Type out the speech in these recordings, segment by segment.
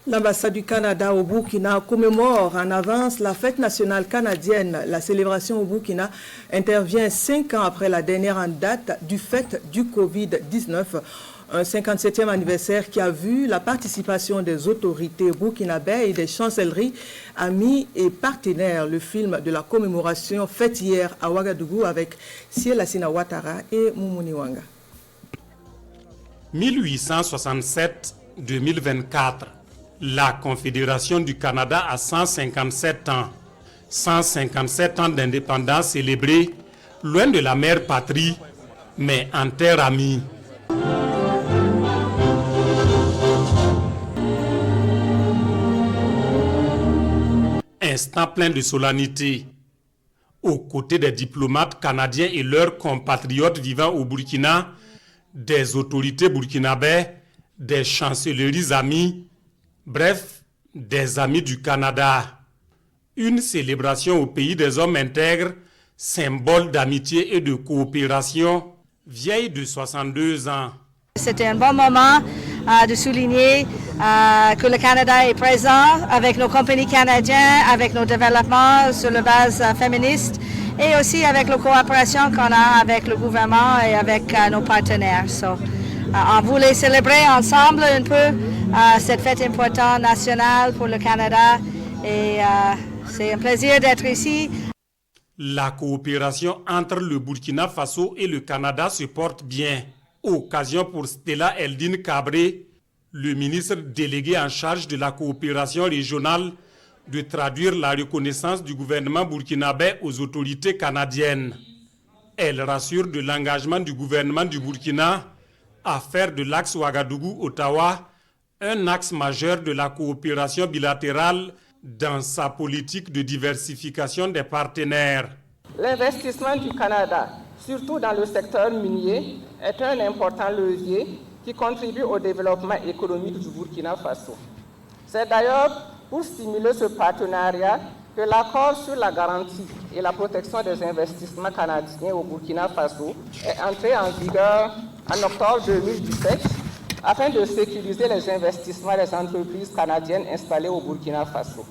L'ambassade du Canada au Burkina commémore en avance la fête nationale canadienne. La célébration au Burkina intervient 5 ans après la dernière en date du fait du Covid-19. Un 57e anniversaire qui a vu la participation des autorités burkinabées et des chancelleries, amis et partenaires. Le film de la commémoration fait hier à Ouagadougou avec Sielassina Ouattara et Moumouni Wanga. 1867-2024. La Confédération du Canada a 157 ans. 157 ans d'indépendance célébrés, loin de la mère patrie, mais en terre amie. Instant plein de solennité. Aux côtés des diplomates canadiens et leurs compatriotes vivant au Burkina, des autorités burkinabées, des chancelleries amies, bref, des amis du Canada. Une célébration au pays des hommes intègres, symbole d'amitié et de coopération, vieille de 62 ans. C'était un bon moment de souligner que le Canada est présent avec nos compagnies canadiennes, avec nos développements sur la base féministe et aussi avec la coopération qu'on a avec le gouvernement et avec nos partenaires. On voulait célébrer ensemble un peu cette fête importante nationale pour le Canada et c'est un plaisir d'être ici. La coopération entre le Burkina Faso et le Canada se porte bien. Occasion pour Stella Eldine Cabré, le ministre délégué en charge de la coopération régionale, de traduire la reconnaissance du gouvernement burkinabé aux autorités canadiennes. Elle rassure de l'engagement du gouvernement du Burkina à faire de l'axe Ouagadougou-Ottawa un axe majeur de la coopération bilatérale dans sa politique de diversification des partenaires. L'investissement du Canada, surtout dans le secteur minier, est un important levier qui contribue au développement économique du Burkina Faso. C'est d'ailleurs pour stimuler ce partenariat que l'accord sur la garantie et la protection des investissements canadiens au Burkina Faso est entré en vigueur en octobre 2017 afin de sécuriser les investissements des entreprises canadiennes installées au Burkina Faso.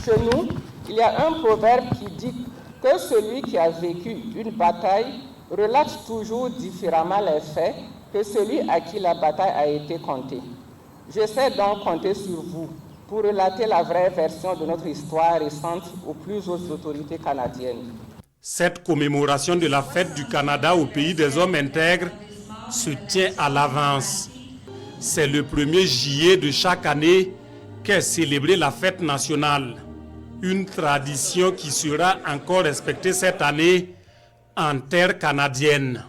Chez nous, il y a un proverbe qui dit que celui qui a vécu une bataille relate toujours différemment les faits que celui à qui la bataille a été contée. J'essaie donc compter sur vous pour relater la vraie version de notre histoire récente aux plus hautes autorités canadiennes. Cette commémoration de la fête du Canada au pays des hommes intègres se tient à l'avance. C'est le 1er juillet de chaque année qu'est célébrée la fête nationale. Une tradition qui sera encore respectée cette année en terre canadienne.